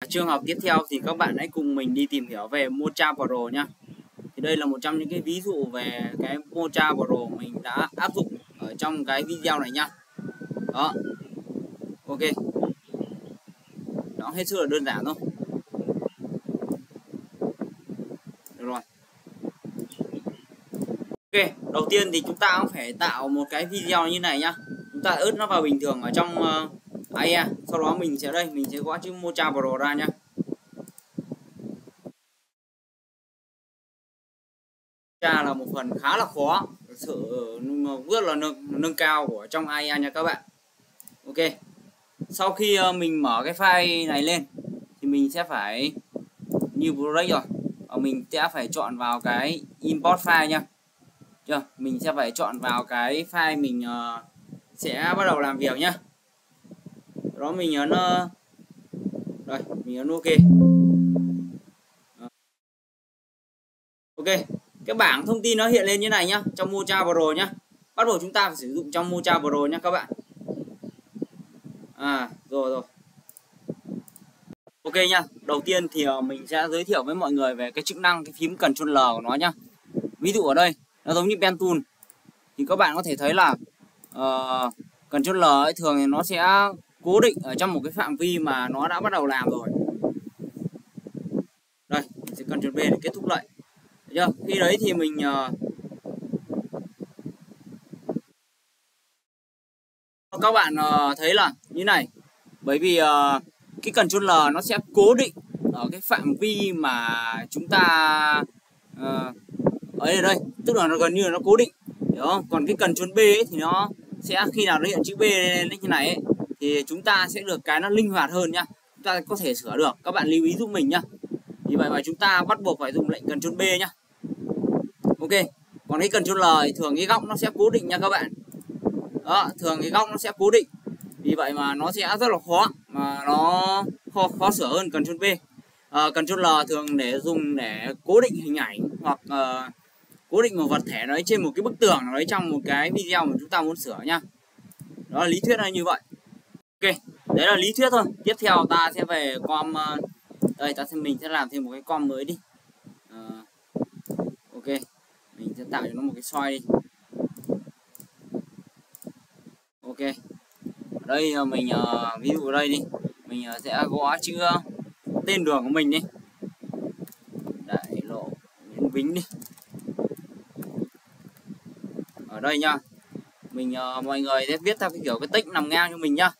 Trường hợp tiếp theo thì các bạn hãy cùng mình đi tìm hiểu về Mocha Pro nhá. Thì đây là một trong những cái ví dụ về cái Mocha Pro mình đã áp dụng ở trong cái video này nhá. Đó. Ok. Đó, hết sức là đơn giản thôi. Được rồi. Ok, đầu tiên thì chúng ta cũng phải tạo một cái video như này nhá. Chúng ta ướt nó vào bình thường ở trong AE. Sau đó mình sẽ gõ chữ Mocha Pro ra nhá. Mocha là một phần khá là khó, sự rất là nâng cao của trong AE nha các bạn. Ok. Sau khi mình mở cái file này lên thì mình sẽ phải new project rồi. Mình sẽ phải chọn vào cái import file nha. Chưa? Mình sẽ phải chọn vào cái file mình sẽ bắt đầu làm việc nhá. Đó mình nhấn rồi, mình nhấn ok. Ok. Cái bảng thông tin nó hiện lên như này nhá, trong Mocha Pro nhá. Bắt buộc chúng ta phải sử dụng trong Mocha Pro nhá các bạn. Rồi. Ok nhá. Đầu tiên thì mình sẽ giới thiệu với mọi người về cái chức năng cái phím Ctrl L của nó nhá. Ví dụ ở đây nó giống như Pen Tool thì các bạn có thể thấy là Ctrl L ấy, thường thì nó sẽ cố định ở trong một cái phạm vi mà nó đã bắt đầu làm rồi. Đây, mình sẽ Ctrl V để kết thúc lại. Được chưa? Khi đấy thì mình các bạn thấy là như này, bởi vì cái Ctrl L nó sẽ cố định ở cái phạm vi mà chúng ta ở đây, tức là nó gần như là nó cố định, hiểu không? Còn cái Ctrl B ấy, thì nó sẽ khi nào nó hiện chữ B lên như này ấy, thì chúng ta sẽ được cái nó linh hoạt hơn nhá, chúng ta có thể sửa được. Các bạn lưu ý giúp mình nhá. Vì vậy mà chúng ta bắt buộc phải dùng lệnh Ctrl B nhá. Ok. Còn cái Ctrl L thì thường cái góc nó sẽ cố định nha các bạn. Đó, thường cái góc nó sẽ cố định. Vì vậy mà nó sẽ rất là khó, mà nó khó sửa hơn Ctrl B. Ctrl L thường để dùng để cố định hình ảnh hoặc cố định một vật thể đấy trên một cái bức tường nào đấy trong một cái video mà chúng ta muốn sửa nhá. Đó là lý thuyết là như vậy. Ok, đấy là lý thuyết thôi. Tiếp theo ta sẽ về com đây, mình sẽ làm thêm một cái com mới đi. Ok, mình sẽ tạo cho nó một cái soi đi. Ok, ở đây mình ví dụ ở đây đi, mình sẽ gõ chữ tên đường của mình đi, Đại Lộ Nguyễn Bính đi. Ở đây nhá, mình mọi người sẽ viết theo cái kiểu cái tích nằm ngang cho mình nhá.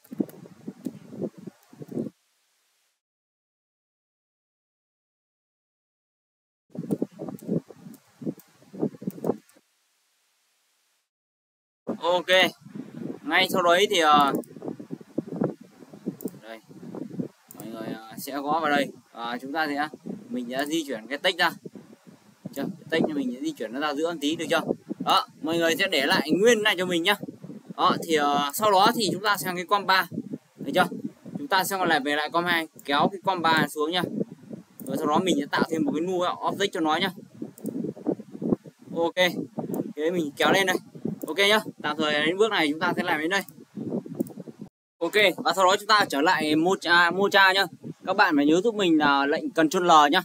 Ok, ngay sau đấy thì đây mọi người sẽ gõ vào đây và chúng ta mình sẽ di chuyển cái tích ra. Chưa? Cái tích mình sẽ di chuyển nó ra giữa một tí, được chưa? Đó, mọi người sẽ để lại nguyên này cho mình nhá. Đó thì sau đó thì chúng ta sang cái com 3, được chưa? Chúng ta sẽ lại về lại com 2, kéo cái com 3 xuống nhá. Rồi sau đó mình sẽ tạo thêm một cái null object cho nó nhá. Ok, thế mình kéo lên đây. Ok nhá, tạm thời đến bước này chúng ta sẽ làm đến đây. Ok, và sau đó chúng ta trở lại Mocha nhá. Các bạn phải nhớ giúp mình là lệnh Ctrl L nhá.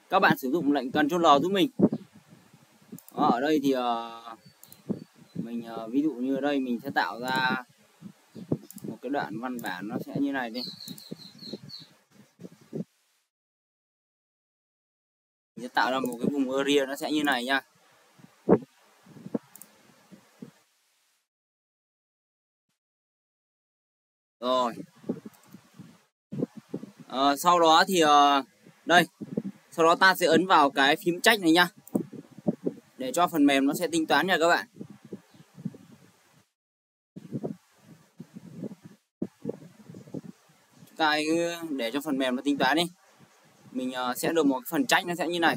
Các bạn sử dụng lệnh Ctrl L giúp mình. Đó, ở đây thì mình ví dụ như ở đây mình sẽ tạo ra một cái đoạn văn bản nó sẽ như này đi. Mình sẽ tạo ra một cái vùng area nó sẽ như này nha. Rồi. Sau đó thì đây. Sau đó ta sẽ ấn vào cái phím trách này nhá. Để cho phần mềm nó sẽ tính toán nha các bạn. Chúng ta cứ để cho phần mềm nó tính toán đi. Mình sẽ được một phần trách nó sẽ như này.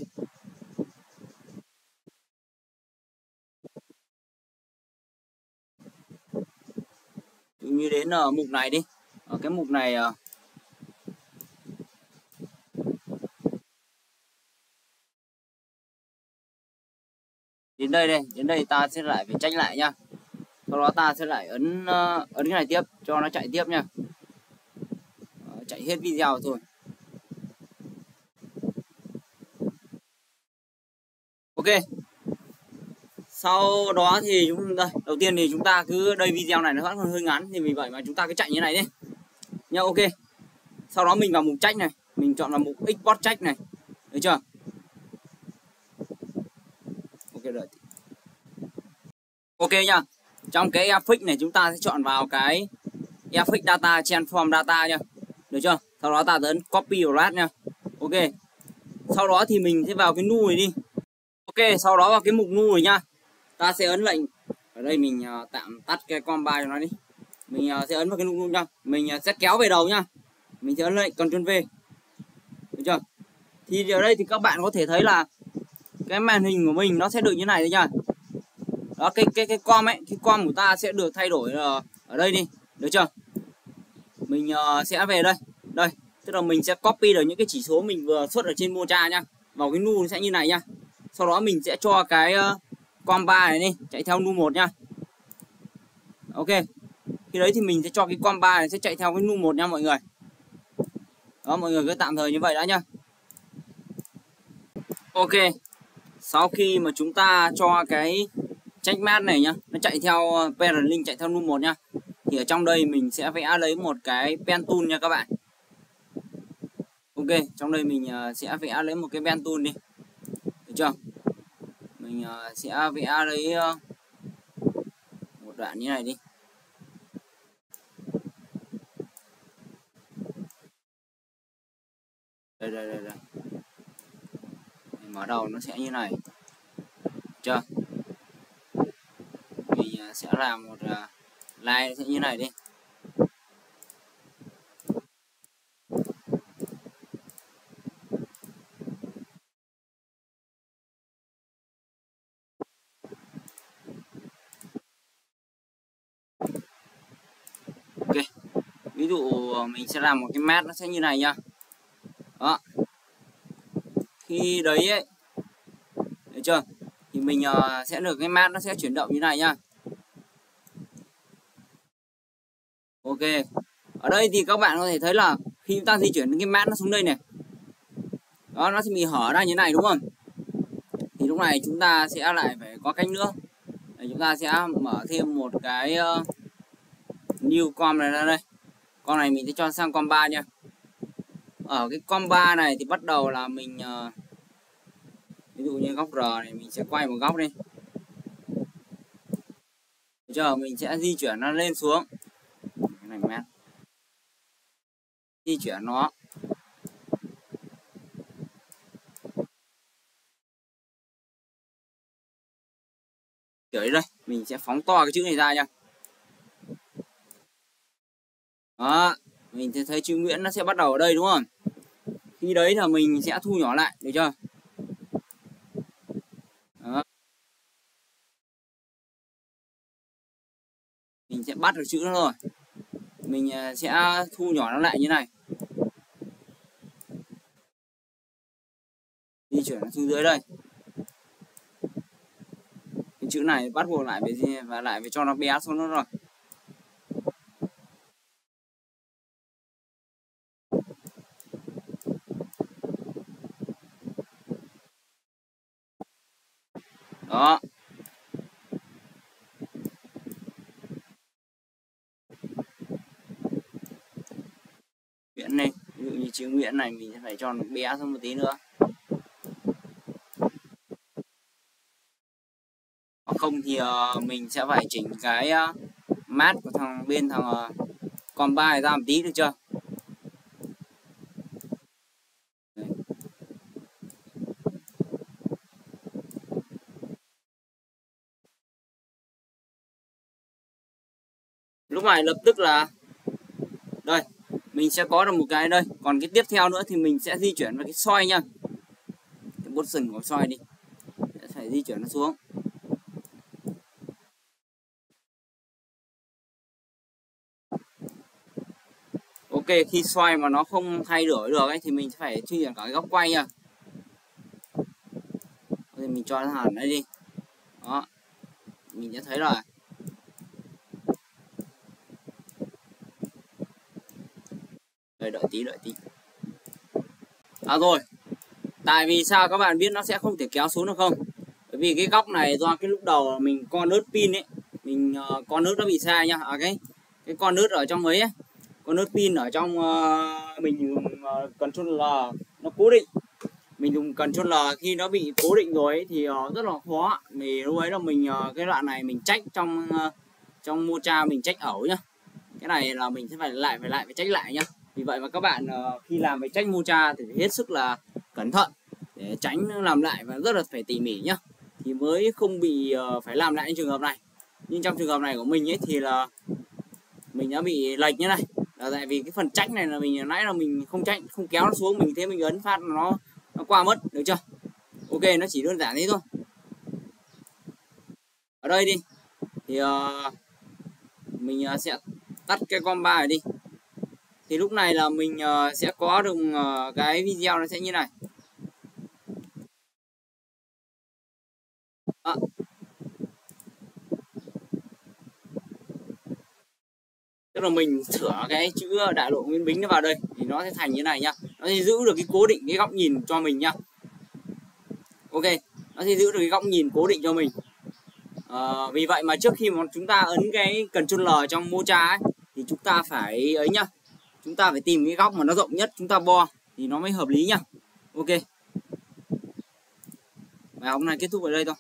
Như đến mục này đi. Ở cái mục này đến đây ta sẽ lại phải trách lại nhá. Sau đó ta sẽ lại ấn cái này tiếp cho nó chạy tiếp nha. Chạy hết video thôi. Ok, sau đó thì đầu tiên thì chúng ta cứ, đây video này nó vẫn còn hơi ngắn thì vì vậy mà chúng ta cứ chạy như này đi nha. Ok, sau đó mình vào mục trách này, mình chọn vào mục export trách này, được chưa? Ok, đợi. Ok nha, trong cái effect này chúng ta sẽ chọn vào cái effect data transform data nha, được chưa? Sau đó ta ấn copy và nha. Ok, sau đó thì mình sẽ vào cái nu này đi. Ok, sau đó vào cái mục nu này nha, ta sẽ ấn lệnh ở đây, mình tạm tắt cái combine cho nó đi. Mình sẽ ấn vào cái nu nha, mình sẽ kéo về đầu nha, mình sẽ ấn lệnh Ctrl V, được chưa? Thì ở đây thì các bạn có thể thấy là cái màn hình của mình nó sẽ được như này đấy nha. Đó, cái com ấy, cái com của ta sẽ được thay đổi ở đây đi, được chưa? Mình sẽ về đây, tức là mình sẽ copy được những cái chỉ số mình vừa xuất ở trên Mocha nha, vào cái nu sẽ như này nha. Sau đó mình sẽ cho cái com 3 này đi chạy theo nu 1 nha. Ok, khi đấy thì mình sẽ cho cái com 3 này sẽ chạy theo cái nu 1 nha mọi người. Đó, mọi người cứ tạm thời như vậy đã nhá. Ok, sau khi mà chúng ta cho cái checkmate này nhá, nó chạy theo parent link, chạy theo nu 1 nhá, thì ở trong đây mình sẽ vẽ lấy một cái pen tool nha các bạn. Ok, trong đây mình sẽ vẽ lấy một cái pen tool đi, được chưa? Mình sẽ vẽ lấy một đoạn như này đi. Đây. Mở đầu nó sẽ như này, được chưa? Mình sẽ làm một line sẽ như này đi. Ok, ví dụ mình sẽ làm một cái mát nó sẽ như này nha. Đó, khi đấy ấy, được chưa, thì mình sẽ được cái mát nó sẽ chuyển động như này nha. Ok, ở đây thì các bạn có thể thấy là khi chúng ta di chuyển cái mát nó xuống đây này, đó, nó sẽ bị hở ra như này đúng không? Thì lúc này chúng ta sẽ lại phải có cách nữa. Để chúng ta sẽ mở thêm một cái new com này ra đây. Con này mình sẽ cho sang com 3 nha. Ở cái com 3 này thì bắt đầu là mình ví dụ như góc R này mình sẽ quay một góc đi. Giờ mình sẽ di chuyển nó lên xuống. Cái này mát. Di chuyển nó. Kiểu đây, mình sẽ phóng to cái chữ này ra nha. Đó, mình sẽ thấy chữ Nguyễn nó sẽ bắt đầu ở đây đúng không? Khi đấy là mình sẽ thu nhỏ lại, được chưa? Đó. Mình sẽ bắt được chữ nó rồi. Mình sẽ thu nhỏ nó lại như này. Di chuyển nó xuống dưới đây. Cái chữ này bắt buộc lại và lại phải cho nó bé xuống nó rồi. Đó. Nguyễn này, ví dụ như chữ Nguyễn này mình sẽ phải cho nó bé xuống một tí nữa. Hoặc không thì mình sẽ phải chỉnh cái mát của thằng com 3 ra một tí, được chưa? Đấy. Lúc này lập tức là đây, mình sẽ có được một cái đây. Còn cái tiếp theo nữa thì mình sẽ di chuyển vào cái soi nha. Cái button của soi đi, sẽ phải di chuyển nó xuống. Ok, khi xoay mà nó không thay đổi được ấy thì mình sẽ phải di chuyển cả cái góc quay nha. Thì mình cho nó hẳn đây đi. Đó, mình sẽ thấy rồi. Đây, đợi tí. À rồi, tại vì sao các bạn biết nó sẽ không thể kéo xuống được không? Bởi vì cái góc này do cái lúc đầu mình con nớt pin ấy, mình con nớt nó bị sai nhá. Cái con nớt ở trong ấy, con nớt pin ở trong mình dùng controller nó cố định. Mình dùng controller khi nó bị cố định rồi ấy, thì rất là khó. Vì lúc ấy là mình cái đoạn này mình check trong mocha mình check ẩu nhá. Cái này là mình sẽ phải check lại nhá. Vì vậy mà các bạn khi làm về check mocha thì phải hết sức là cẩn thận để tránh làm lại, và rất là phải tỉ mỉ nhá, thì mới không bị phải làm lại trường hợp này. Nhưng trong trường hợp này của mình ấy thì là mình đã bị lệch như này, là tại vì cái phần trách này là mình nãy là mình không kéo nó xuống, mình thế mình ấn phát nó qua mất, được chưa? Ok, nó chỉ đơn giản thế thôi. Ở đây đi thì mình sẽ tắt cái comba này đi, thì lúc này là mình sẽ có được cái video nó sẽ như này. Đó. Tức là mình sửa cái chữ đại lộ Nguyễn Bính nó vào đây thì nó sẽ thành như này nhá, nó sẽ giữ được cái cố định cái góc nhìn cho mình nhá. Ok, nó sẽ giữ được cái góc nhìn cố định cho mình. Vì vậy mà trước khi mà chúng ta ấn cái controller trong mocha ấy, thì chúng ta phải ấy nhá, chúng ta phải tìm cái góc mà nó rộng nhất, chúng ta bo thì nó mới hợp lý nhá. Ok, bài học này kết thúc ở đây thôi.